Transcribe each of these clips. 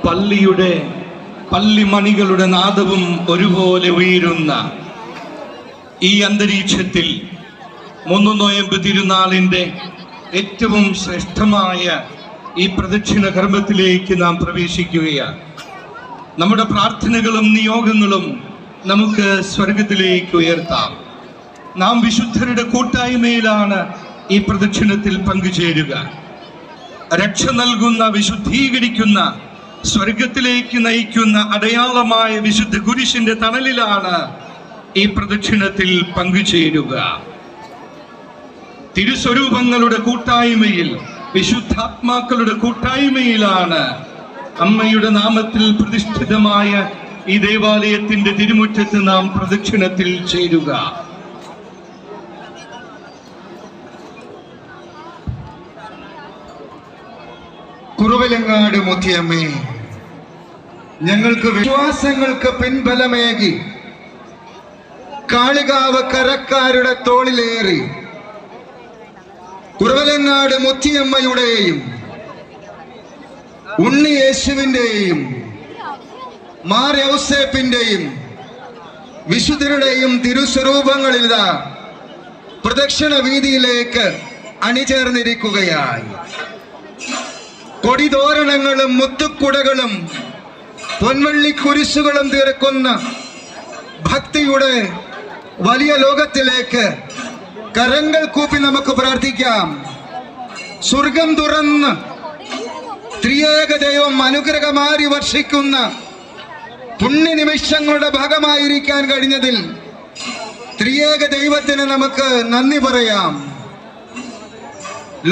പള്ളിയുടെ പള്ളിമണികളുടെ നാദവും ഒരുപോലെ ഉയരുന്ന ഈ അന്തരീക്ഷത്തിൽ മുന്നോയമ്പ് തിരുനാളിൻ്റെ ഏറ്റവും ശ്രേഷ്ഠമായ ഈ പ്രദക്ഷിണ കർമ്മത്തിലേക്ക് നാം പ്രവേശിക്കുകയാണ്. നമ്മുടെ പ്രാർത്ഥനകളും നിയോഗങ്ങളും നമുക്ക് സ്വർഗത്തിലേക്ക് ഉയർത്താം. നാം വിശുദ്ധരുടെ കൂട്ടായ്മയിലാണ് ഈ പ്രദക്ഷിണത്തിൽ പങ്കുചേരുക. രക്ഷ നൽകുന്ന, വിശുദ്ധീകരിക്കുന്ന, സ്വർഗത്തിലേക്ക് നയിക്കുന്ന അടയാളമായ വിശുദ്ധ കുരിശിന്റെ തണലിലാണ് ഈ പ്രദക്ഷിണത്തിൽ പങ്കുചേരുക. തിരുസ്വരൂപങ്ങളുടെ കൂട്ടായ്മയിൽ, വിശുദ്ധാത്മാക്കളുടെ കൂട്ടായ്മയിലാണ് അമ്മയുടെ നാമത്തിൽ പ്രതിഷ്ഠിതമായ ഈ ദേവാലയത്തിന്റെ തിരുമുറ്റത്ത് നാം പ്രദക്ഷിണത്തിൽ ചേരുക. കുറവലങ്ങാട് മുത്തിയമ്മേ, ഞങ്ങൾക്ക് വിശ്വാസങ്ങൾക്ക് പിൻബലമേകി കാളികാവ് കരക്കാരുടെ തോളിലേറി കുറവലങ്ങാട് മുത്തിയമ്മയുടെയും ഉണ്ണി യേശുവിന്റെയും മാർ യൗസേപ്പിന്റെയും വിശുദ്ധരുടെയും തിരുസ്വരൂപങ്ങളിതാ പ്രദക്ഷിണ വീതിയിലേക്ക് അണിചേർന്നിരിക്കുകയായി. കൊടിതോരണങ്ങളും മുത്തുക്കുടകളും പൊൻവള്ളി കുരിശുകളും തീർക്കുന്ന ഭക്തിയുടെ വലിയ ലോകത്തിലേക്ക് കരങ്ങൾ കൂപ്പി നമുക്ക് പ്രാർത്ഥിക്കാം. സ്വർഗം തുറന്ന് ത്രിയേക ദൈവം അനുഗ്രഹമാരി വർഷിക്കുന്ന പുണ്യനിമിഷങ്ങളുടെ ഭാഗമായിരിക്കാൻ കഴിഞ്ഞതിൽ ത്രിയേക ദൈവത്തിന് നമുക്ക് നന്ദി പറയാം.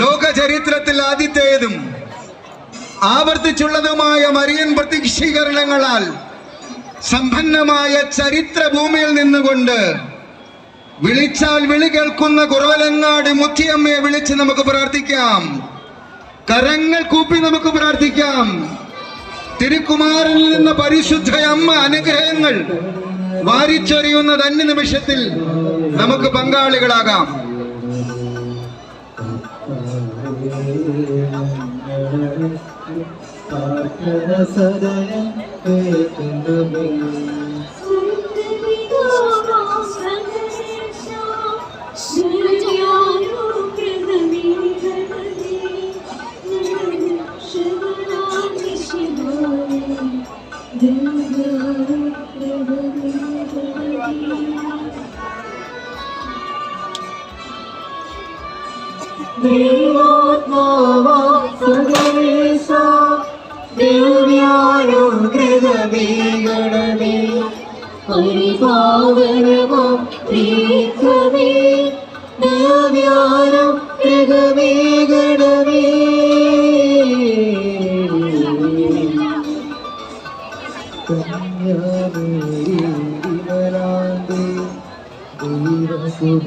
ലോക ചരിത്രത്തിൽ ആദ്യത്തേതും ആവർത്തിച്ചുള്ളതുമായ മരിയൻ പ്രത്യക്ഷീകരണങ്ങളാൽ സമ്പന്നമായ ചരിത്ര ഭൂമിയിൽ നിന്നുകൊണ്ട് വിളിച്ചാൽ വിളി കേൾക്കുന്ന കുറവലങ്ങാട് മുത്തിയമ്മയെ വിളിച്ച് നമുക്ക് പ്രാർത്ഥിക്കാം. കരങ്ങൾ കൂപ്പി നമുക്ക് പ്രാർത്ഥിക്കാം. തിരുക്കുമാരനിൽ നിന്ന് പരിശുദ്ധ അമ്മ അനുഗ്രഹങ്ങൾ വാരിച്ചൊരിയുന്ന ധന്യ നിമിഷത്തിൽ നമുക്ക് പങ്കാളികളാകാം. ദിവ്യാനുഗ്രഹമേകണമേ, പരിപാവനമാം പ്രീതമേ, ദിവ്യാനുഗ്രഹമേകണമേ. കന്യാമേരിമലാന്തേ ദൈവകുമാരനായി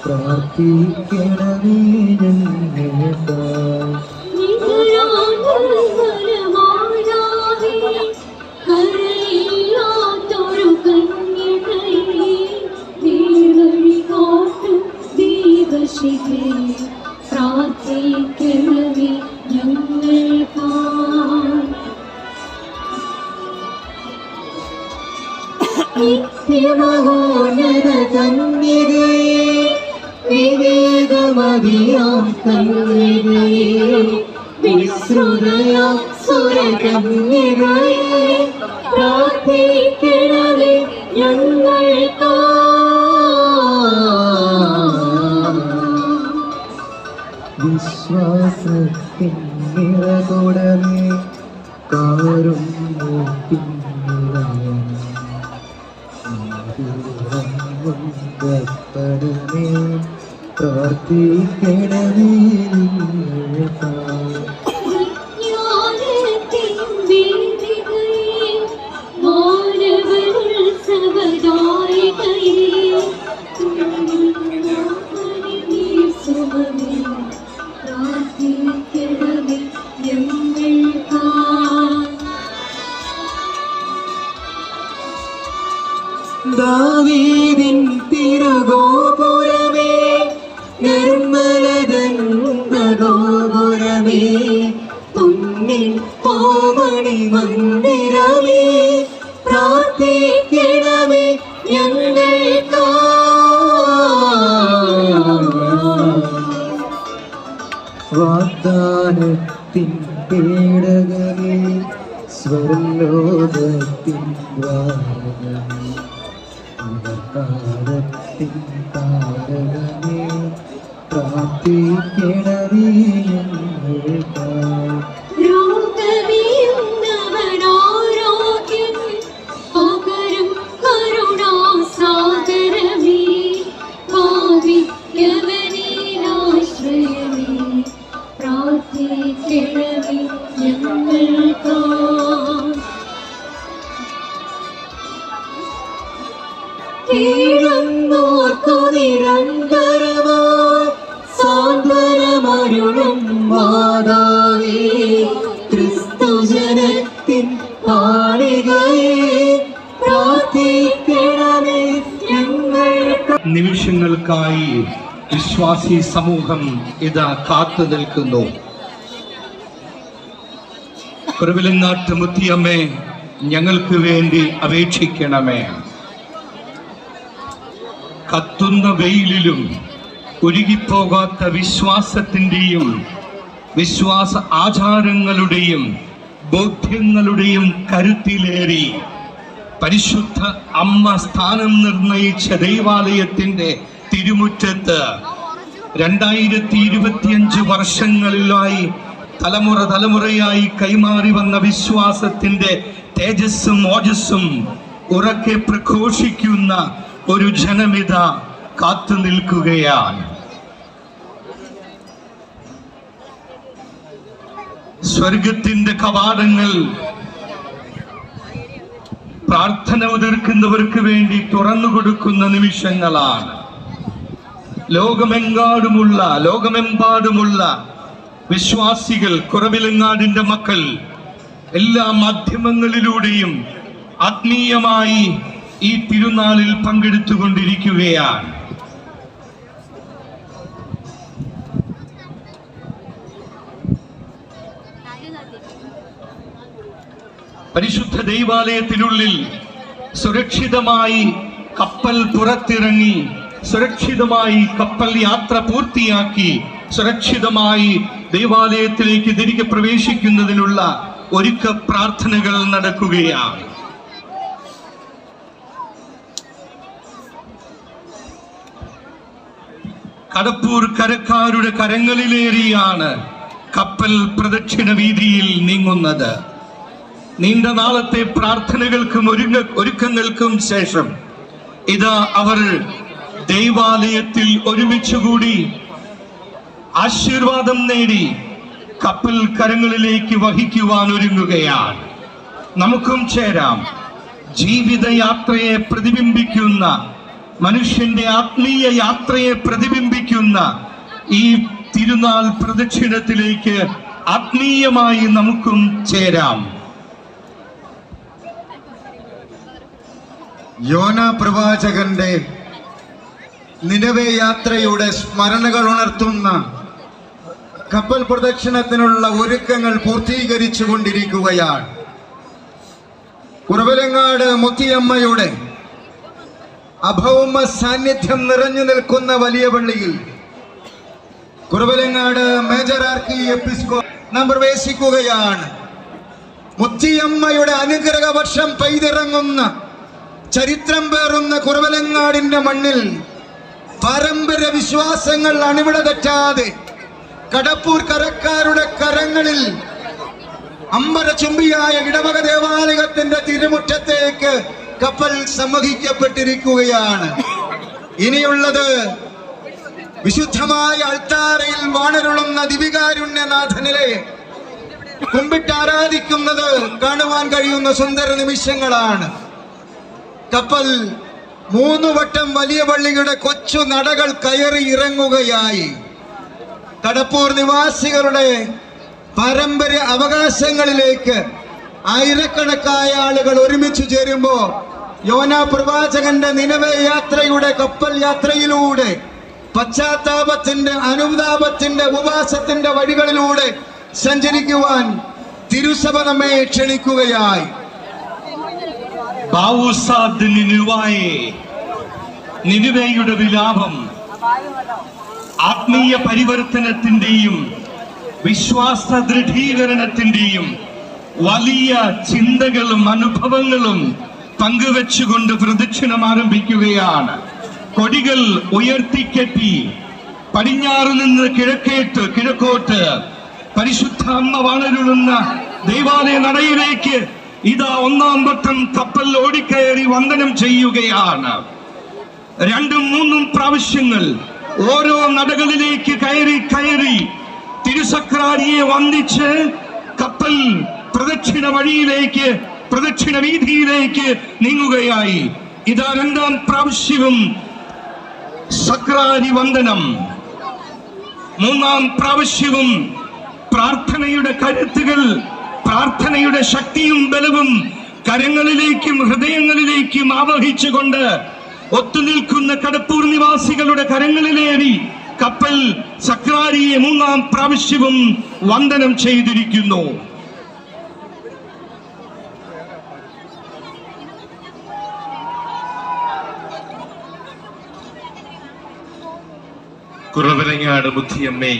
പ്രാർത്ഥിക്കണമേ കരയില്ലാത്തൊരു കന്യകയെ ദീർഘഴി കാട്ടും ദീപശിഖേ, പ്രാർത്ഥിക്കണമേ ഞങ്ങൾക്കായി. നിത്യമഹോന്നത കന്യകയെ, വിവേകമതിയാം കന്യകയെ, വിശ്രുതയാം സുരകന്യകയെ, പ്രാർത്ഥിക്കണമേ ഞങ്ങൾക്കായി. വിശ്വാസത്തിൻ നിറകുടമേ, കാരുണ്യത്തിൻ പ്രാർത്ഥിക്കണമേ ദാവീദിൻ തിരുക വാനത്തിൻ പേടകമേ സ്വർലോകത്തിൻ ദ്വാരകമേ കാലത്തിൻ താരകമേ പ്രാർത്ഥിക്കണമേ ഞങ്ങൾക്കായി. രോഗമേയുന്നവനാരോഗ്യം പകരും കരുണാസാഗരമേ ഭാവിക്കവനിലാശ്രയമേ പ്രാർത്ഥിക്കണമേ ഞങ്ങൾക്കായി. കേഴുന്നോർക്കു നിരന്തരമായി സാന്ത്വനമരുളും മാതാവേ ക്രിസ്തുജനത്തിൻ പാളികയെ പ്രാർത്ഥിക്കണമേ ഞങ്ങൾക്ക്. നിമിഷങ്ങൾക്കായി വിശ്വാസി സമൂഹം ഇതാ കാത്തു നിൽക്കുന്നു. കുറവിലങ്ങാട്ട് മുത്തിയമ്മേ, ഞങ്ങൾക്ക് വേണ്ടി അപേക്ഷിക്കണമേ. കത്തുന്ന വെയിലിലും ഉരുകിപ്പോകാത്ത വിശ്വാസത്തിൻ്റെയും വിശ്വാസ ആചാരങ്ങളുടെയും ബോധ്യങ്ങളുടെയും കരുത്തിലേറി പരിശുദ്ധ അമ്മ സ്ഥാനം നിർണയിച്ച ദൈവാലയത്തിന്റെ തിരുമുറ്റത്ത് 2025 വർഷങ്ങളിലായി തലമുറയായി കൈമാറി വന്ന വിശ്വാസത്തിന്റെ തേജസ്സും ഓജസ്സും ഉറക്കെ പ്രഘോഷിക്കുന്ന ഒരു ജനമിത കാത്തു നിൽക്കുകയാണ്. സ്വർഗത്തിന്റെ കവാടങ്ങൾ പ്രാർത്ഥന ഉതിർക്കുന്നവർക്ക് വേണ്ടി തുറന്നു കൊടുക്കുന്ന നിമിഷങ്ങളാണ്. ലോകമെമ്പാടുമുള്ള വിശ്വാസികൾ, കുറവിലങ്ങാടിന്റെ മക്കൾ എല്ലാ മാധ്യമങ്ങളിലൂടെയും ആത്മീയമായി ഈ തിരുനാളിൽ പങ്കെടുത്തുകൊണ്ടിരിക്കുകയാണ്. പരിശുദ്ധ ദൈവാലയത്തിനുള്ളിൽ സുരക്ഷിതമായി കപ്പൽ പുറത്തിറങ്ങി, സുരക്ഷിതമായി കപ്പൽ യാത്ര പൂർത്തിയാക്കി, സുരക്ഷിതമായി ദൈവാലയത്തിലേക്ക് തിരികെ പ്രവേശിക്കുന്നതിനുള്ള ഒരുക്ക പ്രാർത്ഥനകൾ നടക്കുകയാണ്. കടപ്പൂർ കരക്കാരുടെ കരങ്ങളിലേറിയാണ് കപ്പൽ പ്രദക്ഷിണ വീതിയിൽ നീങ്ങുന്നത്. നീണ്ട നാളത്തെ പ്രാർത്ഥനകൾക്കും ഒരുക്കങ്ങൾക്കും ശേഷം ഇതാ അവർ ദൈവാലയത്തിൽ ഒരുമിച്ചുകൂടി ആശീർവാദം നേടി കപ്പൽ കരങ്ങളിലേക്ക് വഹിക്കുവാൻ ഒരുങ്ങുകയാണ്. നമുക്കും ചേരാം. ജീവിതയാത്രയെ പ്രതിബിംബിക്കുന്ന, മനുഷ്യന്റെ ആത്മീയ യാത്രയെ പ്രതിബിംബിക്കുന്ന ഈ തിരുനാൾ പ്രദക്ഷിണത്തിലേക്ക് ആത്മീയമായി നമുക്കും ചേരാം. യോന പ്രവാചകന്റെ നിനവേ യാത്രയുടെ സ്മരണകൾ ഉണർത്തുന്ന കപ്പൽ പ്രദക്ഷിണത്തിനുള്ള ഒരുക്കങ്ങൾ പൂർത്തീകരിച്ചു കൊണ്ടിരിക്കുകയാണ്. കുറവിലങ്ങാട് മുത്തിയമ്മയുടെ അഭൗമ സാന്നിധ്യം നിറഞ്ഞു നിൽക്കുന്ന വലിയ പള്ളിയിൽ കുറവിലങ്ങാട് മേജർ ആർക്കി എപ്പിസ്കോപ്പ് നാം പ്രവേശിക്കുകയാണ്. മുത്തിയമ്മയുടെ അനുഗ്രഹ വർഷം പെയ്തിറങ്ങുന്ന ചരിത്രം പേറുന്ന കുറവിലങ്ങാടിന്റെ മണ്ണിൽ പാരമ്പര്യ വിശ്വാസങ്ങൾ അണിവിട തെറ്റാതെ കടപ്പൂർ കരക്കാരുടെ കരങ്ങളിൽ അമ്പരചുംബിയായ ഇടവക ദേവാലയത്തിന്റെ തിരുമുറ്റത്തേക്ക് കപ്പൽ സമ്മതിക്കപ്പെട്ടിരിക്കുകയാണ്. ഇനിയുള്ളത് വിശുദ്ധമായ അൾത്താരയിൽ വാണരുളുന്ന ദിവികാരുണ്യനാഥനിലെ കുമ്പിട്ട് ആരാധിക്കുന്നത് കാണുവാൻ കഴിയുന്ന സുന്ദര നിമിഷങ്ങളാണ്. കപ്പൽ 3 വട്ടം വലിയ പള്ളിയുടെ കൊച്ചു നടകൾ കയറി ഇറങ്ങുകയായി. കടപ്പൂർ നിവാസികളുടെ പാരമ്പര്യ അവകാശങ്ങളിലേക്ക് ആയിരക്കണക്കായ ആളുകൾ ഒരുമിച്ച് ചേരുമ്പോ യോന പ്രവാചകന്റെ നിനവേ യാത്രയുടെ കപ്പൽ യാത്രയിലൂടെ പശ്ചാത്താപത്തിന്റെ, അനുതാപത്തിന്റെ, ഉപവാസത്തിന്റെ വഴികളിലൂടെ സഞ്ചരിക്കുവാൻ തിരുസഭ നമ്മെ ക്ഷണിക്കുകയായി. നിനുവയുടെ വിലാപം ആത്മീയ പരിവർത്തനത്തിന്റെയും വിശ്വാസ ദൃഢീകരണത്തിന്റെയും വലിയ ചിന്തകളും അനുഭവങ്ങളും പങ്കുവെച്ചുകൊണ്ട് പ്രദക്ഷിണം ആരംഭിക്കുകയാണ്. കൊടികൾ ഉയർത്തിക്കെട്ടി പടിഞ്ഞാറ് നിന്ന് കിഴക്കോട്ട് പരിശുദ്ധ അമ്മ വാണരുളുന്ന ദൈവാലയ നടയിലേക്ക് ഇതാ ഒന്നാം വട്ടം കപ്പൽ ഓടിക്കയറി വന്ദനം ചെയ്യുകയാണ്. 2-3 പ്രാവശ്യങ്ങൾ ഓരോ നടകളിലേക്ക് കയറി തിരുസക്രാരിയെ വന്ദിച്ച് കപ്പൽ പ്രദക്ഷിണ വീതിയിലേക്ക് നീങ്ങുകയായി. ഇതാ 2ാം പ്രാവശ്യവും സക്രാരി വന്ദനം, 3ാം പ്രാവശ്യവും പ്രാർത്ഥനയുടെ കരുത്തുകൾ, പ്രാർത്ഥനയുടെ ശക്തിയും ബലവും കരങ്ങളിലേക്കും ഹൃദയങ്ങളിലേക്കും ആവഹിച്ചുകൊണ്ട് ഒത്തുനിൽക്കുന്ന കടപ്പൂർ നിവാസികളുടെ കരങ്ങളിലേറി കപ്പൽ സക്രാരിയെ 3ാം പ്രാവശ്യവും വന്ദനം ചെയ്തിരിക്കുന്നു. കുറവലങ്ങാട് മുത്തിയമ്മേ,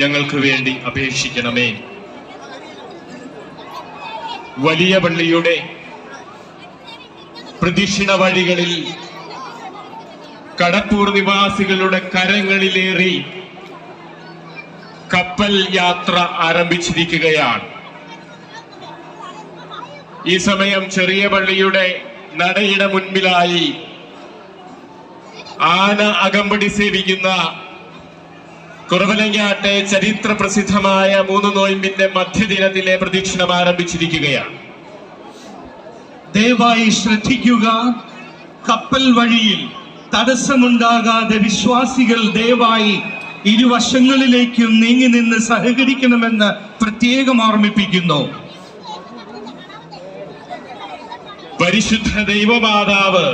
ഞങ്ങൾക്ക് വേണ്ടി അപേക്ഷിക്കണമേ. വലിയ പള്ളിയുടെ പ്രദക്ഷിണ വഴികളിൽ കടപ്പൂർ നിവാസികളുടെ കരങ്ങളിലേറി കപ്പൽ യാത്ര ആരംഭിച്ചിരിക്കുകയാണ്. ഈ സമയം ചെറിയ പള്ളിയുടെ നടയുടെ മുൻപിലായി ആന അകമ്പടി സേവിക്കുന്ന കുറവലങ്ങാട്ടെ ചരിത്ര പ്രസിദ്ധമായ 3 നോയമ്പിന്റെ മധ്യദിനത്തിലെ പ്രദക്ഷിണം ആരംഭിച്ചിരിക്കുകയാണ്. ദയവായി ശ്രദ്ധിക്കുക. കപ്പൽ വഴിയിൽ തടസ്സമുണ്ടാകാതെ വിശ്വാസികൾ ദയവായി ഇരുവശങ്ങളിലേക്കും നീങ്ങി നിന്ന് സഹകരിക്കണമെന്ന് പ്രത്യേകം ഓർമ്മിപ്പിക്കുന്നു. പരിശുദ്ധ ദൈവമാതാവ്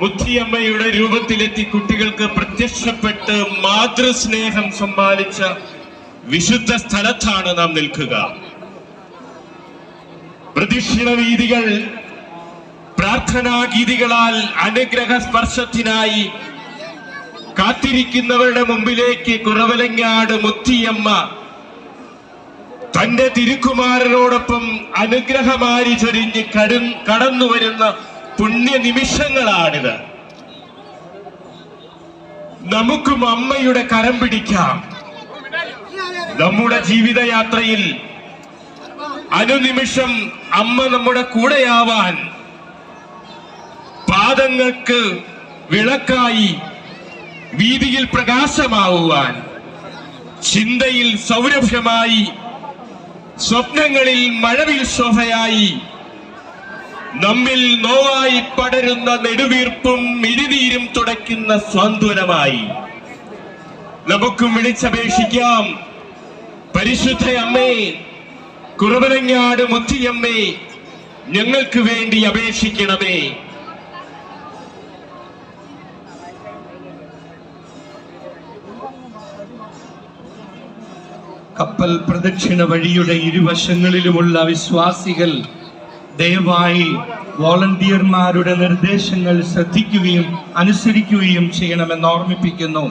മുത്തിയമ്മയുടെ രൂപത്തിലെത്തി കുട്ടികൾക്ക് പ്രത്യക്ഷപ്പെട്ട് മാതൃസ്നേഹം സമ്മാനിച്ച വിശുദ്ധ സ്ഥലത്താണ് നാം നിൽക്കുക. പ്രദക്ഷിണ വീതികൾ പ്രാർത്ഥനാ ഗീതികളാൽ അനുഗ്രഹ സ്പർശത്തിനായി കാത്തിരിക്കുന്നവരുടെ മുമ്പിലേക്ക് കുറവലങ്ങാട് മുത്തിയമ്മ തന്റെ തിരുക്കുമാരനോടൊപ്പം അനുഗ്രഹമാരി ചൊരിഞ്ഞ് കടന്നു വരുന്ന പുണ്യ നിമിഷങ്ങളാണിത്. നമുക്കും അമ്മയുടെ കരം പിടിക്കാം. നമ്മുടെ ജീവിതയാത്രയിൽ അനുനിമിഷം അമ്മ നമ്മുടെ കൂടെയാവാൻ, പാദങ്ങൾക്ക് വിളക്കായി, വീതിയിൽ പ്രകാശമാവുവാൻ, ചിന്തയിൽ സൗരഭ്യമായി, സ്വപ്നങ്ങളിൽ മഴവിൽ ശോഭയായി, നമ്മിൽ നോവായി പടരുന്ന നെടുവീർപ്പും മിഴിനീരും തുടയ്ക്കുന്ന സ്വാന്തനമായി നമുക്കും വിളിച്ചപേക്ഷിക്കാം. പരിശുദ്ധ അമ്മേ, കുറവലങ്ങാട് മുത്തിയമ്മേ, ഞങ്ങൾക്ക് വേണ്ടി അപേക്ഷിക്കണമേ. കപ്പൽ പ്രദക്ഷിണ വഴിയുടെ ഇരുവശങ്ങളിലുമുള്ള വിശ്വാസികൾ ദയവായി വോളണ്ടിയർമാരുടെ നിർദ്ദേശങ്ങൾ ശ്രദ്ധിക്കുകയും അനുസരിക്കുകയും ചെയ്യണമെന്ന് ഓർമ്മിപ്പിക്കുന്നു.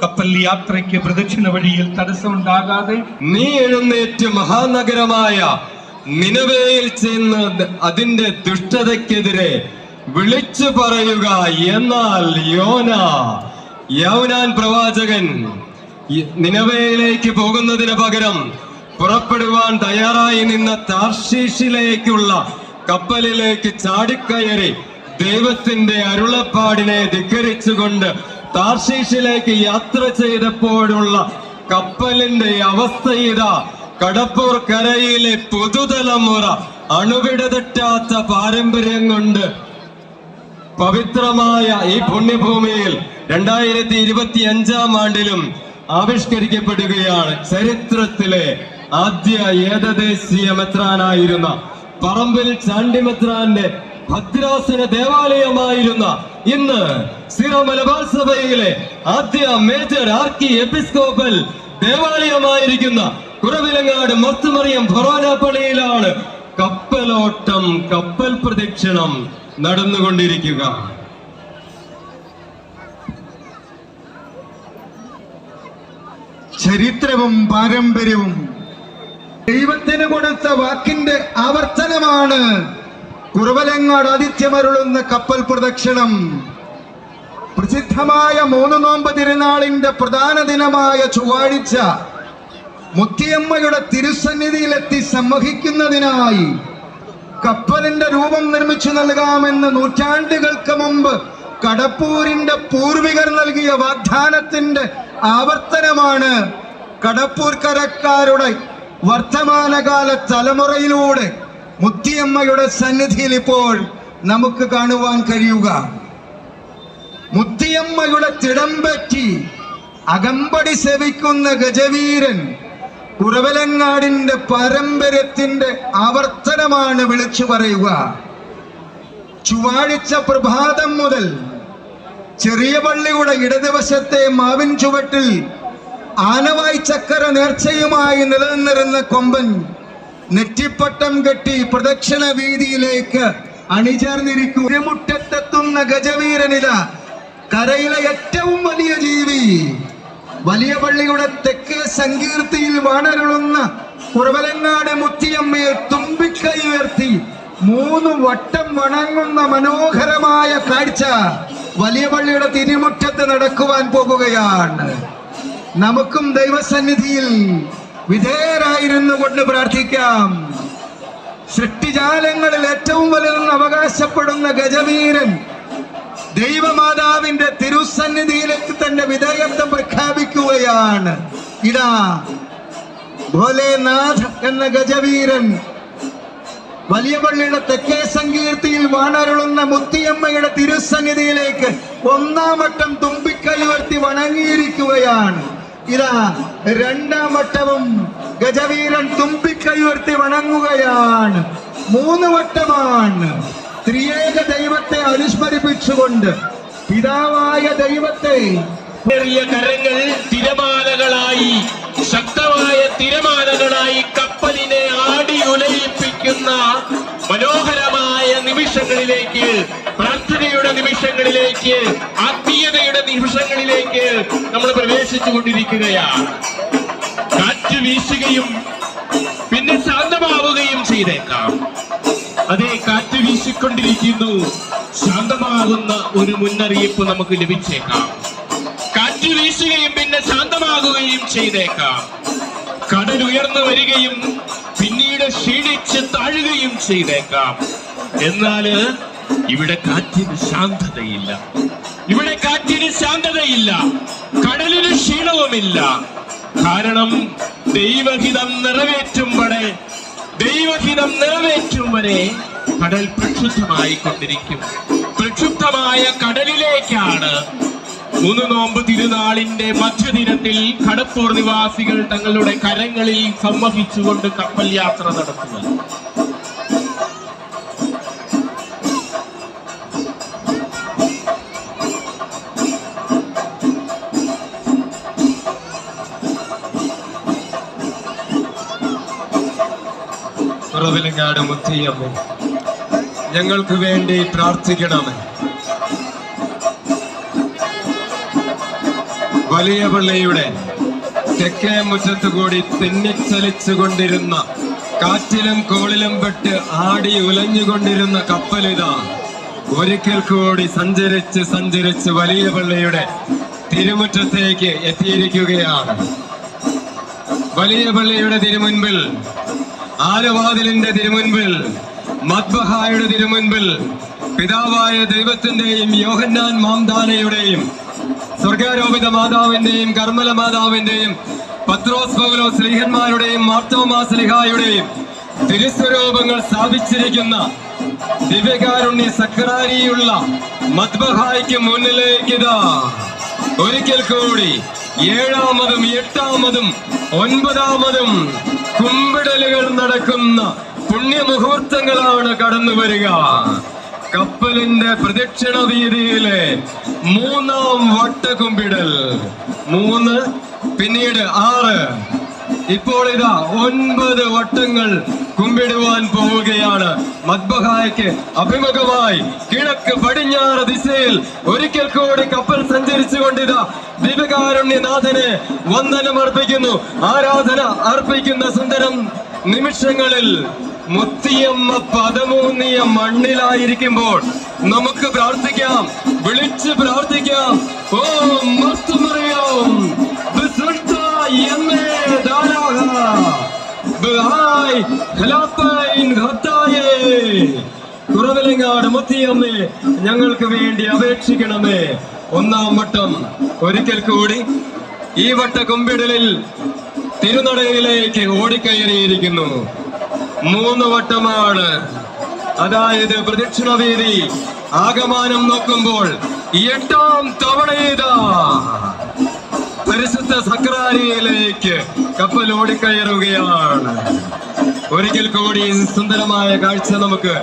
കപ്പൽ യാത്രയ്ക്ക് പ്രദക്ഷിണ വഴിയിൽ തടസ്സമുണ്ടാകാതെ നീ എഴുന്നേറ്റ് മഹാനഗരമായ നിനവേയിൽ ചെന്ന് അതിന്റെ ദുഷ്ടതയ്ക്കെതിരെ വിളിച്ചു പറയുക. എന്നാൽ യോനാൻ പ്രവാചകൻ നിനവേയിലേക്ക് പോകുന്നതിന് പകരം പുറപ്പെടുവാൻ തയ്യാറായി നിന്ന താർശീഷിലേക്കുള്ള കപ്പലിലേക്ക് ചാടിക്കയറി ദൈവത്തിന്റെ അരുളപ്പാടിനെ ധിക്കരിച്ചുകൊണ്ട് താർശീഷിലേക്ക് യാത്ര ചെയ്തപ്പോഴുള്ള കപ്പലിന്റെ അവസ്ഥ ഇതാ. കടപ്പൂർ കരയിലെ പുതുതലമുറ അണുവിടതെറ്റാത്ത പാരമ്പര്യം കൊണ്ട് പവിത്രമായ ഈ പുണ്യഭൂമിയിൽ 2025 ആണ്ടിലും ആവിഷ്കരിക്കപ്പെടുകയാണ്. ചരിത്രത്തിലെ ആദ്യ ഏകദേശീയ മെത്രാനായിരുന്ന പറമ്പിൽ ചാണ്ടിമെത്രാന്റെ ഭദ്രാസന ദേവാലയമായിരുന്ന ഇന്ന് സീറോ മലബാർ സഭയിലെ ആദ്യ മേജർ ആർക്കി എപ്പിസ്കോപ്പൽ ദേവാലയമായിരിക്കുന്ന കുറവിലങ്ങാട് മർത്തുമറിയം ഫൊറോന പള്ളിയിലാണ് കപ്പലോട്ടം, കപ്പൽ പ്രദക്ഷിണം നടന്നുകൊണ്ടിരിക്കുക. ചരിത്രവും പാരമ്പര്യവും ദൈവത്തിന് കൊടുത്ത വാക്കിന്റെ ആവർത്തനമാണ് കുറവലങ്ങാട് ആതിഥ്യമരുളുന്ന കപ്പൽ പ്രദക്ഷിണം. പ്രസിദ്ധമായ 3 നോമ്പ് തിരുനാളിന്റെ പ്രധാന ദിനമായ ചൊവ്വാഴ്ച മുത്തിയമ്മയുടെ തിരുസന്നിധിയിലെത്തി സംവഹിക്കുന്നതിനായി കപ്പലിന്റെ രൂപം നിർമ്മിച്ചു നൽകാമെന്ന് നൂറ്റാണ്ടുകൾക്ക് മുമ്പ് കടപ്പൂരിന്റെ പൂർവികർ നൽകിയ വാഗ്ദാനത്തിന്റെ ആവർത്തനമാണ് കടപ്പൂർക്കരക്കാരുടെ വർത്തമാനകാല തലമുറയിലൂടെ മുത്തിയമ്മയുടെ സന്നിധിയിൽ ഇപ്പോൾ നമുക്ക് കാണുവാൻ കഴിയുക. മുത്തിയമ്മയുടെ തിടമ്പറ്റി അകമ്പടി സേവിക്കുന്ന ഗജവീരൻ കുറവലങ്ങാടിന്റെ പാരമ്പര്യത്തിന്റെ ആവർത്തനമാണ് വിളിച്ചു പറയുക. ചൊവ്വാഴ്ച പ്രഭാതം മുതൽ ചെറിയ പള്ളിയുടെ ഇടതുവശത്തെ മാവിൻ ചുവട്ടിൽ ആനവായി ചക്കര നേർച്ചയുമായി നിലനിന്നിരുന്ന കൊമ്പൻ നെറ്റിപ്പട്ടം കെട്ടി പ്രദക്ഷിണ വീതിയിലേക്ക് അണിചേർന്നിരിക്കും. മുറ്റത്തെത്തുന്ന ഗജവീരനില കരയിലെ ഏറ്റവും വലിയ ജീവി വലിയ പള്ളിയുടെ തെക്കേ സങ്കീർത്തിയിൽ വാണരുളുന്ന കുറവലങ്ങാട് മുത്തിയമ്മയെ തുമ്പിക്കൈ ഉയർത്തി 3 വട്ടം വണങ്ങുന്ന മനോഹരമായ കാഴ്ച വലിയ പള്ളിയുടെ തിരുമുറ്റത്ത് നടക്കുവാൻ പോകുകയാണ്. നമുക്കും ദൈവസന്നിധിയിൽ വിധേയരായിരുന്നു കൊണ്ട് പ്രാർത്ഥിക്കാം. സൃഷ്ടിജാലങ്ങളിൽ ഏറ്റവും വലുതെന്ന് അവകാശപ്പെടുന്ന ഗജവീരൻ ദൈവമാതാവിന്റെ തിരുസന്നിധിയിലേക്ക് തന്റെ വിധേയത്വം പ്രഖ്യാപിക്കുകയാണ്. ഇതാ ഭോലേനാഥ് എന്ന ഗജവീരൻ വലിയ പള്ളിയുടെ തെക്കേ സങ്കീർത്തിയിൽ വാണരുളുന്ന മുത്തിയമ്മയുടെ തിരുസന്നിധിയിലേക്ക് 1-ാം വട്ടം തുമ്പിക്കൈ ഉയർത്തി വണങ്ങിയിരിക്കുകയാണ്. ഇതാ 2-ാം വട്ടവും ഗജവീരൻ തുമ്പിക്കൈ ഉയർത്തി വണങ്ങുകയാണ്. 3 വട്ടമാണ്. ത്രിയേക ദൈവത്തെ അനുസ്മരിപ്പിച്ചുകൊണ്ട് പിതാവായ ദൈവത്തെ കരങ്ങൾ തിരമാലകളായി, ശക്തമായ തിരമാലകളായി കപ്പലിനെ ആടി ഉലയിപ്പിക്കുന്ന മനോഹരമായ നിമിഷങ്ങളിലേക്ക്, പ്രാർത്ഥനയുടെ നിമിഷങ്ങളിലേക്ക്, ആത്മീയതയുടെ നിമിഷങ്ങളിലേക്ക് നമ്മൾ പ്രവേശിച്ചു കൊണ്ടിരിക്കുകയാണ്. കാറ്റ് വീശുകയും പിന്നെ ശാന്തമാവുകയും ചെയ്തേക്കാം. അതേ, കാറ്റ് വീശിക്കൊണ്ടിരിക്കുന്നു, ശാന്തമാകുന്ന ഒരു മുന്നറിയിപ്പ് നമുക്ക് ലഭിച്ചേക്കാം. കാറ്റ് വീശുകയും പിന്നെ ശാന്തമാകുകയും ചെയ്തേക്കാം. കടൽ ഉയർന്നു വരികയും പിന്നീട് ക്ഷീണിച്ച് താഴുകയും ചെയ്തേക്കാം. എന്നാല് ഇവിടെ കാറ്റിന് ശാന്തതയില്ല. ഇവിടെ കാറ്റിന് ശാന്തതയില്ല, കടലിന് ക്ഷീണവുമില്ല. കാരണം ദൈവഹിതം നിറവേറ്റും വരെ കടൽ പ്രക്ഷുബ്ധമായി കൊണ്ടിരിക്കും. പ്രക്ഷുബ്ധമായ കടലിലേക്കാണ് 3 നോമ്പ് തിരുനാളിന്റെ മധ്യദിനത്തിൽ കടപ്പൂർ നിവാസികൾ തങ്ങളുടെ കരങ്ങളിൽ സംവഹിച്ചുകൊണ്ട് കപ്പൽ യാത്ര നടത്തുന്നത്. കുറവലങ്ങാട് മുത്തിയമ്മ, ഞങ്ങൾക്ക് വേണ്ടി പ്രാർത്ഥിക്കണമേ. വലിയ പള്ളിയുടെ തെക്കേ മുറ്റത്തുകൂടി തെന്നിച്ചലിച്ചു കൊണ്ടിരുന്ന, കാറ്റിലും കോളിലും പെട്ട് ആടി ഉലഞ്ഞുകൊണ്ടിരുന്ന കപ്പലിതാ ഒരിക്കൽ കൂടി സഞ്ചരിച്ച് വലിയ പള്ളിയുടെ തിരുമുറ്റത്തേക്ക് എത്തിയിരിക്കുകയാണ്. വലിയ പള്ളിയുടെ തിരുമുൻപിൽ, ആലുവാതിലിന്റെ തിരുമുൻപിൽ, മദ്ബഹായുടെ തിരുമുൻപിൽ പിതാവായ ദൈവത്തിന്റെയും യോഹന്നാൻ മാംദാനയുടെയും സ്വർഗാരോപിത മാതാവിന്റെയും കർമ്മല മാതാവിന്റെയും പത്രോസ് പൗലോസ് ശ്ലീഹന്മാരുടെയും മാർത്തോമാ ശ്ലീഹായുടെയും തിരുസ്വരൂപങ്ങൾ സ്ഥാപിച്ചിരിക്കുന്ന ദിവ്യകാരുണ്യ സക്രാരിയുള്ള മദ്ബഹായ്ക്ക് മുന്നിലേക്കിതാ ഒരിക്കൽ കൂടി 7-ാമതും 8-ാമതും 9-ാമതും കുമ്പിടലുകൾ നടക്കുന്ന പുണ്യമുഹൂർത്തങ്ങളാണ് കടന്നു വരിക. കപ്പലിന്റെ പ്രദക്ഷിണ വീതിയിലെ 3-ാം വട്ട കുമ്പിടൽ, 3, പിന്നീട് 6, ഇപ്പോൾ ഇതാ 9 വട്ടങ്ങൾ കുമ്പിടുവാൻ പോവുകയാണ്. മദ്ബഹായ്ക്ക് അഭിമുഖമായി കിഴക്ക് പടിഞ്ഞാറ് ദിശയിൽ ഒരിക്കൽ കൂടി കപ്പൽ സഞ്ചരിച്ചുകൊണ്ടിതാ ദിവ്യകാരുണ്യനാഥന് വന്ദനം അർപ്പിക്കുന്നു. ആരാധന അർപ്പിക്കുന്ന സുന്ദരം നിമിഷങ്ങളിൽ മുത്തിയമ്മ പദമൂന്നിയ മണ്ണിലായിരിക്കുമ്പോൾ നമുക്ക് പ്രാർത്ഥിക്കാം, വിളിച്ച് പ്രാർത്ഥിക്കാം. ഓ മർത്തുമറിയാം കുറവിലങ്ങാട് മുത്തിയമ്മേ ഞങ്ങൾക്ക് വേണ്ടി അപേക്ഷിക്കണമേ. 1-ാം വട്ടം ഒരിക്കൽ കൂടി ഈ വട്ട കുമ്പിടലിൽ തിരുനടയിലേക്ക് ഓടിക്കയറിയിരിക്കുന്നു. 3 വട്ടമാണ്, അതായത് പ്രദക്ഷിണവേദി ആഗമനം നോക്കുമ്പോൾ 8-ാം തവണയിതാ പരിശുദ്ധ സക്രാരിയിലേക്ക് കപ്പൽ ഓടിക്കയറുകയാണ്. ഒരിക്കൽ കൂടി സുന്ദരമായ കാഴ്ച നമുക്ക്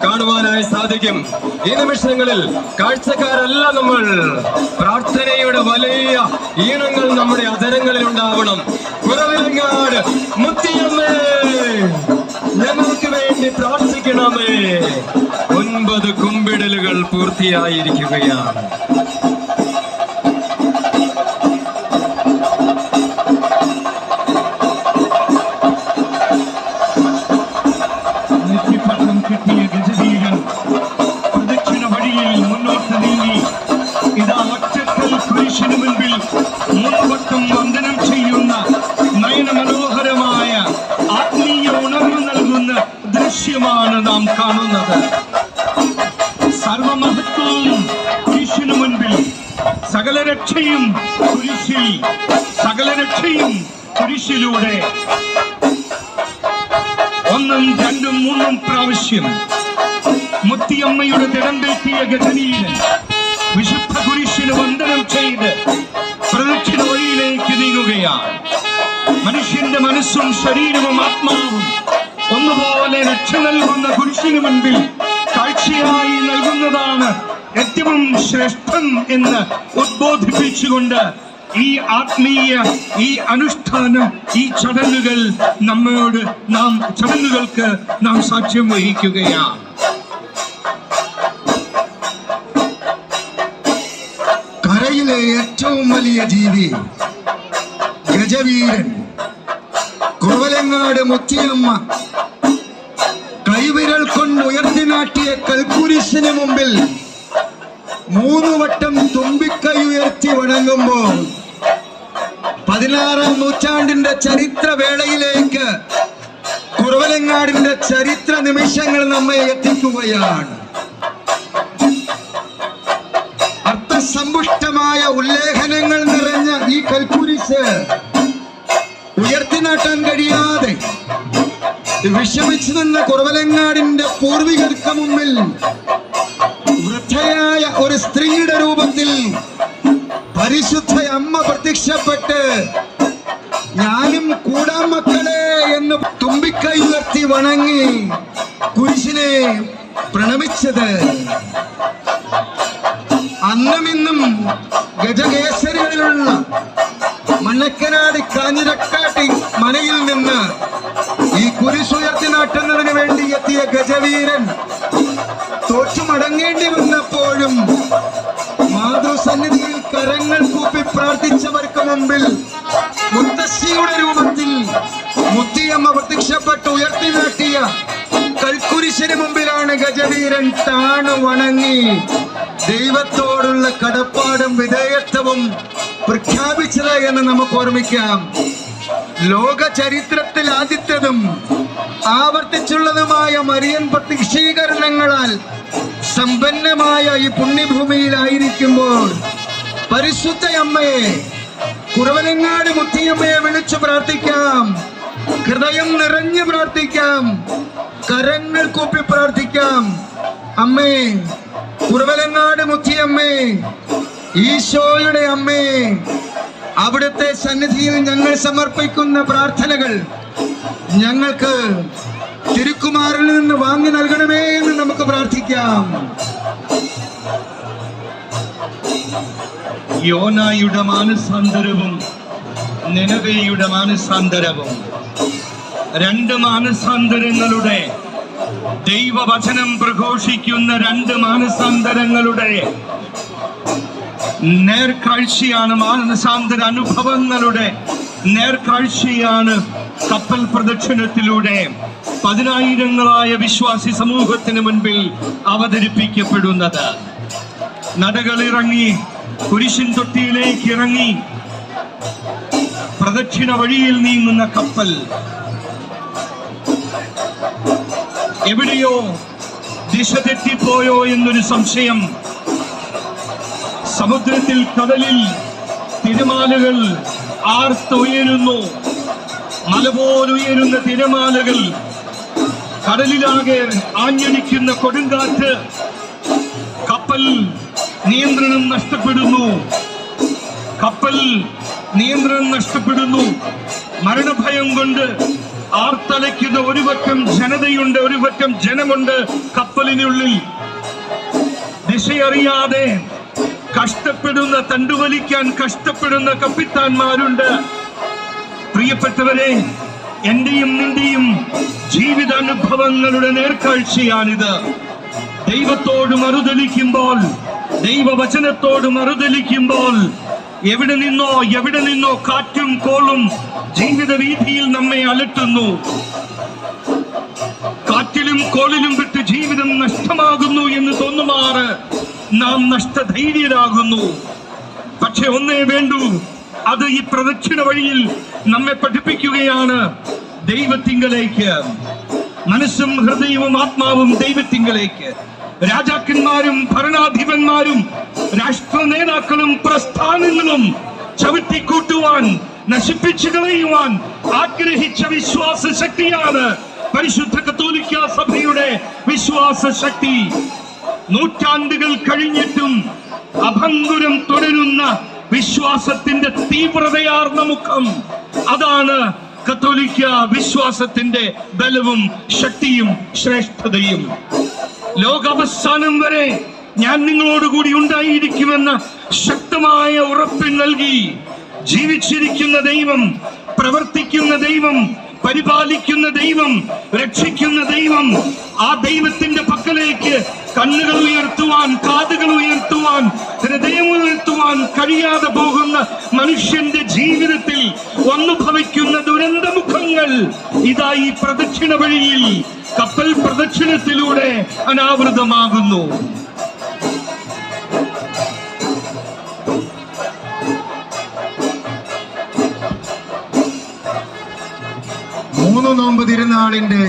കാണുവാനായി സാധിക്കും. ഈ നിമിഷങ്ങളിൽ കാഴ്ചക്കാരല്ല നമ്മൾ, പ്രാർത്ഥനയുടെ വലിയ ഈണങ്ങൾ നമ്മുടെ അധരങ്ങളിൽ ഉണ്ടാവണം. കുറവിലങ്ങാട് മുത്തിയമ്മേ ഞങ്ങൾക്ക് വേണ്ടി പ്രാർത്ഥിക്കണമേ. 9 കുമ്പിടലുകൾ പൂർത്തിയായിരിക്കുകയാണ്. കിട്ടിയ ഗജവീരൻ പ്രദക്ഷിണ വഴിയിൽ മുന്നോട്ട് നീങ്ങി ഇതാ ഒറ്റക്കൽ കുരിശിനു മുൻപിൽ 3 വട്ടം വന്ദനം ചെയ്യുന്ന നയനമനോഹരമായ ആത്മീയ ഉണർവ് നൽകുന്ന ദൃശ്യമാണ് നാം കാണുന്നത്. സർവമഹത്വവും കുരിശിനു മുൻപിൽ, സകല രക്ഷയും കുരിശിൽ, സകല രക്ഷയും കുരിശിലൂടെ. 1, 2, 3 പ്രാവശ്യം മുത്തിയമ്മയുടെ തിടമ്പേറ്റിയ ഗജനീരൻ വിശുദ്ധ കുരിശിന് വന്ദനം ചെയ്ത് പ്രദക്ഷിണ വഴിയിലേക്ക് നീങ്ങുകയാണ്. മനുഷ്യന്റെ മനസ്സും ശരീരവും ആത്മാവും ഒന്നുപോലെ രക്ഷ നൽകുന്ന കുരിശിന് മുൻപിൽ കാഴ്ചയായി നൽകുന്നതാണ് ഏറ്റവും ശ്രേഷ്ഠം എന്ന് ഉദ്ബോധിപ്പിച്ചുകൊണ്ട് ഈ ആത്മീയ, ഈ അനുഷ്ഠാനം, ഈ ചടങ്ങുകൾക്ക് നാം സാക്ഷ്യം വഹിക്കുകയാണ്. കരയിലെ ഏറ്റവും വലിയ ജീവി ഗജവീരൻ കുറവലങ്ങാട് മുത്തിയമ്മ കൈവിരൽ കൊണ്ട് ഉയർത്തി നാട്ടിയ കൽക്കുരിശിന് മുമ്പിൽ 3 വട്ടം തുമ്പിക്കൈ ഉയർത്തി വണങ്ങുമ്പോൾ 16-ാം നൂറ്റാണ്ടിന്റെ ചരിത്രവേളയിലേക്ക് കുറവലങ്ങാടിന്റെ ചരിത്ര നിമിഷങ്ങൾ നമ്മെ എത്തിക്കുകയാണ്. അർത്ഥസമ്പുഷ്ടമായ ഉല്ലേഖനങ്ങൾ നിറഞ്ഞ ഈ കൽക്കുരിശ് ഉയർത്തിനാട്ടാൻ കഴിയാതെ വിഷമിച്ചു നിന്ന കുറവലങ്ങാടിന്റെ പൂർവികർക്ക് മുമ്പിൽ വൃദ്ധയായ ഒരു സ്ത്രീയുടെ രൂപത്തിൽ പരിശുദ്ധ അമ്മ പ്രത്യക്ഷപ്പെട്ട് ഞാനും കൂടാം മക്കളെ എന്ന് തുമ്പിക്കൈ ഉയർത്തി വണങ്ങി കുരിശിനെ പ്രണമിച്ചത്. അന്നും ഇന്നും ഗജകേസരികളിലുള്ള മണ്ണക്കനാട് കാഞ്ഞിരക്കാട്ടി മനയിൽ നിന്ന് ഈ കുരിശുയർത്തി നാട്ടുന്നതിന് വേണ്ടി എത്തിയ ഗജവീരൻ തോറ്റു മടങ്ങേണ്ടി വന്നപ്പോഴും മാതൃസന്നിധിയിൽ കരങ്ങൾ കൂപ്പി പ്രാർത്ഥിച്ചവർക്ക് മുമ്പിൽ മുത്തശ്ശിയുടെ രൂപത്തിൽ മുത്തിയമ്മ പ്രത്യക്ഷപ്പെട്ട് ഉയർത്തി നാട്ടിയ കൽക്കുരിശിന് മുമ്പിലാണ് ഗജവീരൻ താണു വണങ്ങി ദൈവത്തോടുള്ള കടപ്പാടും വിധേയത്വവും പ്രഖ്യാപിച്ചത് എന്ന് നമുക്ക് ഓർമ്മിക്കാം. ലോക ചരിത്രത്തിൽ ആദ്യത്തേതും ആവർത്തിച്ചുള്ളതുമായ മരിയൻ പ്രത്യക്ഷീകരണങ്ങളാൽ സമ്പന്നമായ ഈ പുണ്യഭൂമിയിലായിരിക്കുമ്പോൾ പരിശുദ്ധ അമ്മയെ, കുറവലങ്ങാട് മുത്തിയമ്മയെ വിളിച്ചു പ്രാർത്ഥിക്കാം. ഹൃദയം നിറഞ്ഞു പ്രാർത്ഥിക്കാം, കരങ്ങൾ കൂപ്പി പ്രാർത്ഥിക്കാം. അമ്മേ, കുറവലങ്ങാട് മുത്തിയമ്മേ, ഈശോയുടെ അമ്മേ, അവിടുത്തെ സന്നിധിയിൽ ഞങ്ങൾ സമർപ്പിക്കുന്ന പ്രാർത്ഥനകൾ ഞങ്ങൾക്ക് തിരുക്കുമാറിൽ നിന്ന് വാങ്ങി നൽകണമേ എന്ന് നമുക്ക് പ്രാർത്ഥിക്കാം. യോനായുടെ മാനസാന്തരവും നിനവയുടെ മാനസാന്തരവും. രണ്ട് മാനസാന്തരങ്ങളുടെ, ദൈവവചനം പ്രഘോഷിക്കുന്ന രണ്ട് മാനസാന്തരങ്ങളുടെ നേർക്കാഴ്ചയാണ്, മാനസാന്തര അനുഭവങ്ങളുടെ നേർക്കാഴ്ചയാണ് കപ്പൽ പ്രദക്ഷിണത്തിലൂടെ പതിനായിരങ്ങളായ വിശ്വാസി സമൂഹത്തിന് മുൻപിൽ അവതരിപ്പിക്കപ്പെടുന്നത്. നടകളിറങ്ങി, കുരിശിൻ തൊട്ടിയിലേക്ക് ഇറങ്ങി, പ്രദക്ഷിണ വഴിയിൽ നീങ്ങുന്ന കപ്പൽ എവിടെയോ ദിശ തെറ്റിപ്പോയോ എന്നൊരു സംശയം. സമുദ്രത്തിൽ, കടലിൽ തിരമാലകൾ ആർത്തുയരുന്നു. മലപോലുയരുന്ന തിരമാലകൾ, കടലിലാകെ ആഞ്ഞടിക്കുന്ന കൊടുങ്കാറ്റ്. കപ്പൽ നിയന്ത്രണം നഷ്ടപ്പെടുന്നു. കപ്പൽ നിയന്ത്രണം നഷ്ടപ്പെടുന്നു. മരണഭയം കൊണ്ട് ആർത്തലയ്ക്കുന്ന ഒരു പറ്റം ജനതയുണ്ട്, ഒരു പറ്റം ജനമുണ്ട് കപ്പലിനുള്ളിൽ. ദിശയറിയാതെ കഷ്ടപ്പെടുന്ന, തണ്ടുവലിക്കാൻ കഷ്ടപ്പെടുന്ന കപ്പിത്താന്മാരുണ്ട്. പ്രിയപ്പെട്ടവരെ, എന്റെയും നിന്റെയും ജീവിതാനുഭവങ്ങളുടെ നേർക്കാഴ്ചയാണിത്. ദൈവത്തോട് മറുതലിക്കുമ്പോൾ, ദൈവവചനത്തോട് മറുതലിക്കുമ്പോൾ എവിടെ നിന്നോ കാറ്റും കോളും ജീവിത രീതിയിൽ നമ്മെ അലട്ടുന്നു. കാറ്റിലും കോളിലും വിട്ട് ജീവിതം നഷ്ടമാകുന്നു എന്ന് തോന്നുമാറ് നാം നഷ്ടധൈര്യരാകുന്നു. പക്ഷെ ഒന്നേ വേണ്ടൂ, അത് ഈ പ്രദക്ഷിണ വഴിയിൽ നമ്മെ പഠിപ്പിക്കുകയാണ് ദൈവത്തിങ്കലേക്ക്. മനസ്സും ഹൃദയവും ആത്മാവും ദൈവത്തിങ്കലേക്ക്. രാജാക്കന്മാരും ഭരണാധിപന്മാരും രാഷ്ട്ര നേതാക്കളും പ്രസ്ഥാനങ്ങളും ചവിട്ടിക്കൂട്ടുവാൻ, നശിപ്പിച്ചു കളയുവാൻ ആഗ്രഹിച്ച വിശ്വാസ ശക്തിയാണ് പരിശുദ്ധ കത്തോലിക്ക സഭയുടെ വിശ്വാസ ശക്തി. നൂറ്റാണ്ടുകൾ കഴിഞ്ഞിട്ടും അഭംഗുരം തുടരുന്ന വിശ്വാസത്തിന്റെ തീവ്രതയാർന്ന മുഖം, അതാണ് കത്തോലിക്ക വിശ്വാസത്തിന്റെ ബലവും ശക്തിയും ശ്രേഷ്ഠതയും. ലോകാവസാനം വരെ ഞാൻ നിങ്ങളോടുകൂടി ഉണ്ടായിരിക്കുമെന്ന ശക്തമായ ഉറപ്പ് നൽകി ജീവിച്ചിരിക്കുന്ന ദൈവം, പ്രവർത്തിക്കുന്ന ദൈവം, പരിപാലിക്കുന്ന ദൈവം, രക്ഷിക്കുന്ന ദൈവം, ആ ദൈവത്തിന്റെ പക്കലേക്ക് കണ്ണുകൾ ഉയർത്തുവാൻ, കാതുകൾ ഉയർത്തുവാൻ, ഹൃദയം ഉയർത്തുവാൻ കഴിയാതെ പോകുന്ന മനുഷ്യന്റെ ജീവിതത്തിൽ അനുഭവിക്കുന്ന ദുരന്തമുഖങ്ങൾ ഇതാ ഈ പ്രദക്ഷിണ വഴിയിൽ, കപ്പൽ പ്രദക്ഷിണത്തിലൂടെ അനാവൃതമാകുന്നു. മൂന്ന് നോമ്പ് തിരുനാളിന്റെ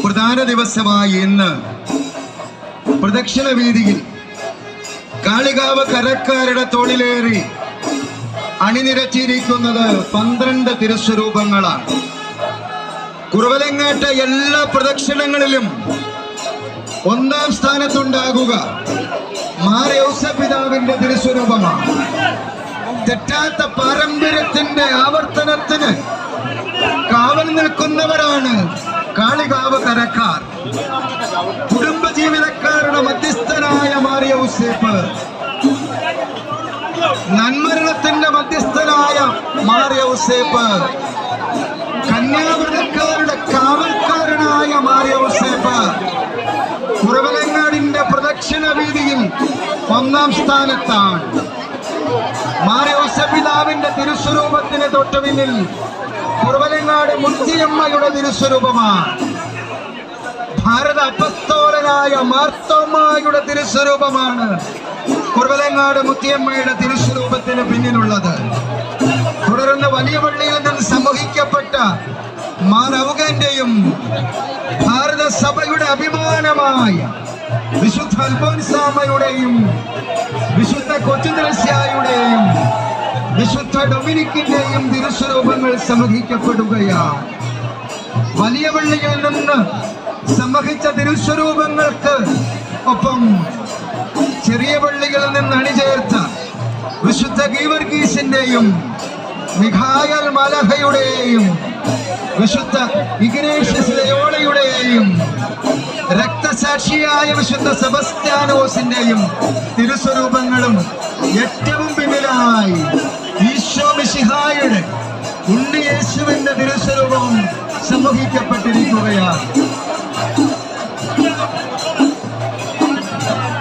പ്രധാന ദിവസമായ ഇന്ന് പ്രദക്ഷിണ വീതിയിൽ കാളികാവ് കരക്കാരുടെ തോളിലേറി അണിനിരച്ചിരിക്കുന്നത് 12 തിരുസ്വരൂപങ്ങളാണ്. കുറവലങ്ങാട്ട എല്ലാ പ്രദക്ഷിണങ്ങളിലും ഒന്നാം സ്ഥാനത്തുണ്ടാകുക മാർ യൗസേപ്പ് പിതാവിന്റെ തിരുസ്വരൂപമാണ്. തെറ്റാത്ത പാരമ്പര്യത്തിന്റെ ആവർത്തനത്തിന് കാവൽ നിൽക്കുന്നവരാണ് കാളികാവ് കരക്കാർ. കുടുംബജീവിതക്കാരുടെ മധ്യസ്ഥനായ മാർ യൗസേപ്പ്, നന്മരണത്തിന്റെ മധ്യസ്ഥനായ മാർ യൗസേപ്പ്, കന്യാവ്രതക്കാരുടെ കാവൽക്കാരനായ മാർ യൗസേപ്പ് കുറവലങ്ങാടിന്റെ പ്രദക്ഷിണ വീതിയിൽ ഒന്നാം സ്ഥാനത്താണ്. മാർ യൗസേപ്പ് പിതാവിന്റെ തിരുസ്വരൂപത്തിന് തൊട്ടുപിന്നിൽ കുറവലങ്ങാട് മുത്തിയമ്മയുടെ തിരുസ്വരൂപമാണ്. ഭാരത അപ്പസ്തോലനായ മാർത്തോമായുടെ തിരുസ്വരൂപമാണ് കുറവലങ്ങാട് മുത്തിയമ്മയുടെ തിരുസ്വരൂപത്തിന് പിന്നിലുള്ളത്. തുടർന്ന് വലിയ പള്ളിയിൽ നിന്ന് സമൂഹിക്കപ്പെട്ട മാർ ഔഗന്റെയും ഭാരത സഭയുടെ അഭിമാനമായ വിശുദ്ധ അൽഫോൻസാമയുടെയും വിശുദ്ധ കൊച്ചുദ്രസ്യായുടെയും വിശുദ്ധ ഡൊമിനിക്കിന്റെയും തിരുസ്വരൂപങ്ങൾ സമൂഹിക്കപ്പെടുകയാണ്. വലിയ പള്ളിയിൽ നിന്ന് സമൂഹിച്ച തിരുസ്വരൂപങ്ങൾക്ക് ഒപ്പം ചെറിയ പള്ളികളിൽ നിന്ന് അണിചേർത്ത വിശുദ്ധ ഗീവർഗീസിന്റെയും മിഖായൽ മലഹയുടെയും വിശുദ്ധ ഇഗ്നേഷ്യസ് ലയോളയുടെയും രക്തസാക്ഷിയായ വിശുദ്ധ സെബസ്ത്യാനോസിന്റെയും തിരുസ്വരൂപങ്ങളും ഏറ്റവും പിന്നിലായി ഈശോ മിശിഹായുടെ നിർവഹിക്കപ്പെട്ടിരിക്കുകയാണ്.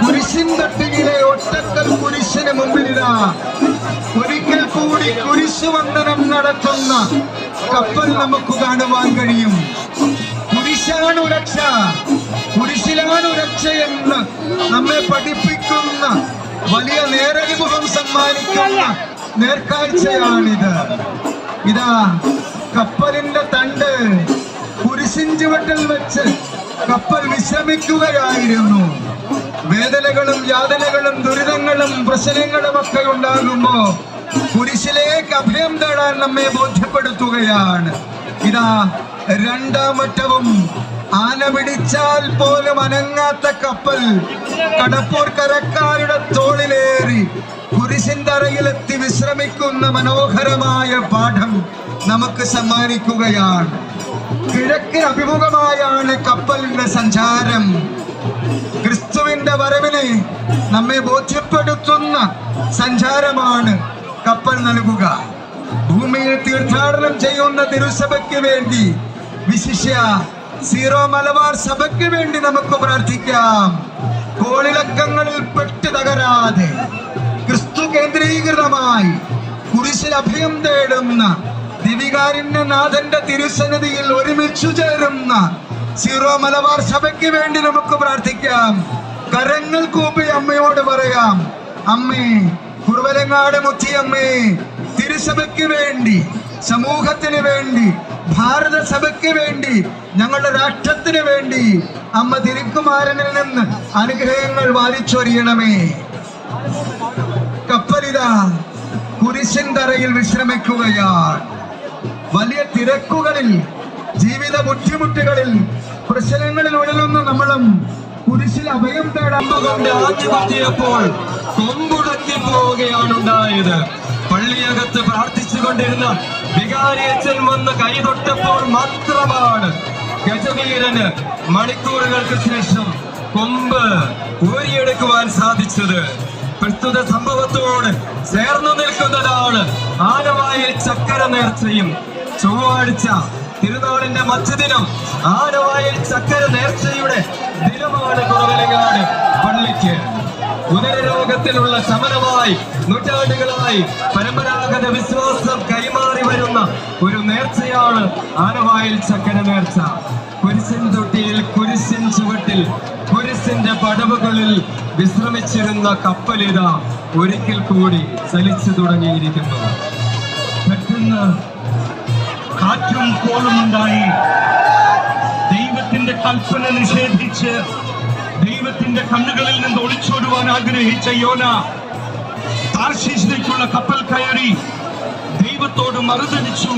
കുരിശിൻ തട്ടിയിലെ ഒറ്റക്കൽ കുരിശിന് മുമ്പിലിതാ ഒരിക്കൽ കൂടി കുരിശ് വന്ദനം നടത്തുന്ന കപ്പൽ നമുക്ക് കാണുവാൻ കഴിയും. കുരിശാണ് രക്ഷ, കുരിശിലാണ് രക്ഷയെന്ന് നമ്മെ പഠിപ്പിക്കുന്ന വലിയ നേരനുഭവം സമ്മാനിക്കുന്ന നേർക്കാഴ്ചയാണിത്. ഇതാ കപ്പലിന്റെ തണ്ട് കുരിശിൻ ചുവട്ടിൽ വെച്ച് കപ്പൽ വിശ്രമിക്കുകയായിരുന്നു. വേദനകളും യാതനകളും ദുരിതങ്ങളും പ്രശ്നങ്ങളും ഒക്കെ ഉണ്ടാകുമ്പോ കുരിശിലേക്ക് അഭയം തേടാൻ നമ്മെ ബോധ്യപ്പെടുത്തുകയാണ്. ഇതാ രണ്ടാമറ്റവും ആന പിടിച്ചാൽ പോലും അനങ്ങാത്ത കപ്പൽ കടപ്പൂർ കരക്കാരുടെ തോളിലേറി കുരിശിൻ തറയിലെത്തി വിശ്രമിക്കുന്ന മനോഹരമായ പാഠം നമുക്ക് സമ്മാനിക്കുകയാണ്. കിഴക്ക് അഭിമുഖമായാണ് കപ്പലിന്റെ സഞ്ചാരം. ക്രിസ്തുവിന്റെ വരവിനെ നമ്മെ ബോധ്യപ്പെടുത്തുന്ന സഞ്ചാരമാണ് കപ്പൽ നൽകുക. ഭൂമിയിൽ തീർത്ഥാടനം ചെയ്യുന്ന തിരുസഭയ്ക്ക് വേണ്ടി, വിശിഷ്യ സീറോ മലബാർ സഭയ്ക്ക് വേണ്ടി നമുക്ക് പ്രാർത്ഥിക്കാം. കോളിളക്കങ്ങളിൽ പെട്ട് തകരാതെ ക്രിസ്തു കേന്ദ്രീകൃതമായി കുരിശിൽ അഭയം തേടുന്ന ദിവികാരുണ്യനാഥന്റെ തിരുസന്നിധിയിൽ ഒരുമിച്ചു ചേരുന്ന സീറോ മലബാർ സഭയ്ക്ക് വേണ്ടി നമുക്ക് പ്രാർത്ഥിക്കാം. കരങ്ങൾ കൂപ്പി അമ്മയോട് പറയാം, അമ്മേ, കുറുവലങ്ങാട് മുത്തിയമ്മേ, തിരുസഭയ്ക്ക് വേണ്ടി, സമൂഹത്തിന് വേണ്ടി, ഭാരത സഭയ്ക്ക് വേണ്ടി, ഞങ്ങളുടെ രാഷ്ട്രത്തിന് വേണ്ടി അമ്മ തിരുക്കുമാരനിൽ നിന്ന് അനുഗ്രഹങ്ങൾ വാരിച്ചൊരിയണമേ. കപ്പലിതാ കുരിശിൻ തറയിൽ വിശ്രമിക്കുകയാണ്. വലിയ തിരക്കുകളിൽ, ജീവിത ബുദ്ധിമുട്ടുകളിൽ, പ്രശ്നങ്ങളിൽ ഉഴലുന്ന നമ്മളും കുരിശിൽ അഭയം തേടാൻ ആദ്യമെത്തിയപ്പോൾ കൊമ്പുടക്കി പോവുകയാണ് ഉണ്ടായത്. പള്ളിയകത്ത് പ്രാർത്ഥിച്ചുകൊണ്ടിരുന്ന വികാരിയച്ഛൻ വന്ന് കൈതൊട്ടപ്പോൾ മാത്രമാണ് ഗജവീരന് മണിക്കൂറുകൾക്ക് ശേഷം കൊമ്പ് ഊരിയെടുക്കുവാൻ സാധിച്ചത്. പ്രസ്തുത സംഭവത്തോട് ചേർന്നു നിൽക്കുന്നതാണ് ആനവായിൽ ചക്കര നേർച്ചയും. ചൊവ്വാഴ്ച തിരുനാളിന്റെ മധ്യദിനം ആനവായിൽ ചക്കര നേർച്ചയുടെ ദിനമാണ് കുറവലങ്ങാട് പള്ളിക്ക്. ഉദരരോഗത്തിനുള്ള ശമനമായി നൂറ്റാണ്ടുകളായി പരമ്പരാഗത വിശ്വാസം കൈമാറി വരുന്ന ഒരു നേർച്ചയാണ് ആനവായിൽ ചക്കര നേർച്ച. കുരിശിൻ തൊട്ടിയിൽ, കുരിശിൻ ചുവട്ടിൽ, കുരിശിന്റെ പടവുകളിൽ വിശ്രമിച്ചിരുന്ന കപ്പലിത ഒരിക്കൽ കൂടി ചലിച്ചു തുടങ്ങിയിരിക്കുന്നു. പെട്ടെന്ന് കാറ്റും കോളുമുണ്ടായി. ദൈവത്തിന്റെ കൽപ്പന നിഷേധിച്ച് ദൈവത്തിന്റെ കണ്ണുകളിൽ നിന്ന് ഒളിച്ചോടുവാൻ ആഗ്രഹിച്ച യോന താർശീഷിലേക്കുള്ള കപ്പൽ കയറി ദൈവത്തോട് മറുതലിച്ചു.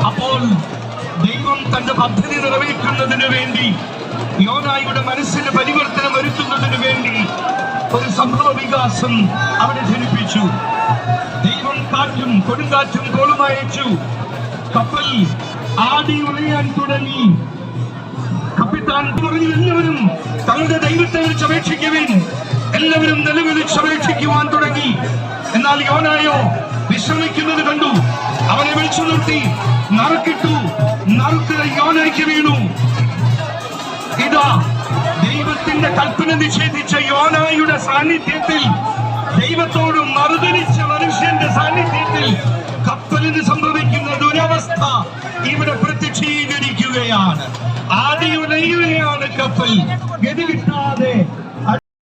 അപ്പോൾ ദൈവം തന്റെ പദ്ധതി നിറവേറ്റുന്നതിന് വേണ്ടി, യോനായുടെ മനസ്സിന് പരിവർത്തനം വരുത്തുന്നതിന് വേണ്ടി ഒരു സംഭവ വികാസം അവിടെ ജനിപ്പിച്ചു. ദൈവം കാറ്റും കൊടുങ്കാറ്റും കോളുമയച്ചു. കപ്പൽ ആടി ഉലയാൻ തുടങ്ങി. കപ്പിത്താൻ പറഞ്ഞു, എല്ലാവരും തങ്ങളുടെ ദൈവത്തെ വിളിച്ച് അപേക്ഷിക്കുവിൻ. എല്ലാവരും നിലവിളിച്ച് അപേക്ഷിക്കുവാൻ തുടങ്ങി. എന്നാൽ യോനായോ വിശ്രമിക്കുന്നത് കണ്ടു. അവനെ വിളിച്ചു നിർത്തി നറുക്കിട്ടു. നറുക്ക് യോനായ്ക്ക് വീണു. ഇതാ ദൈവത്തിന്റെ കൽപ്പന നിഷേധിച്ച യോനായുടെ സാന്നിധ്യത്തിൽ, ദൈവത്തോട് മറുതലിച്ച മനുഷ്യന്റെ സാന്നിധ്യത്തിൽ കപ്പലിന് സംഭവിക്കുന്ന ദുരവസ്ഥ ഇവിടെ പ്രത്യക്ഷീകരിക്കുകയാണ്. ആദിയുലയുകയാണ് കപ്പൽ. ഗതി കിട്ടാതെ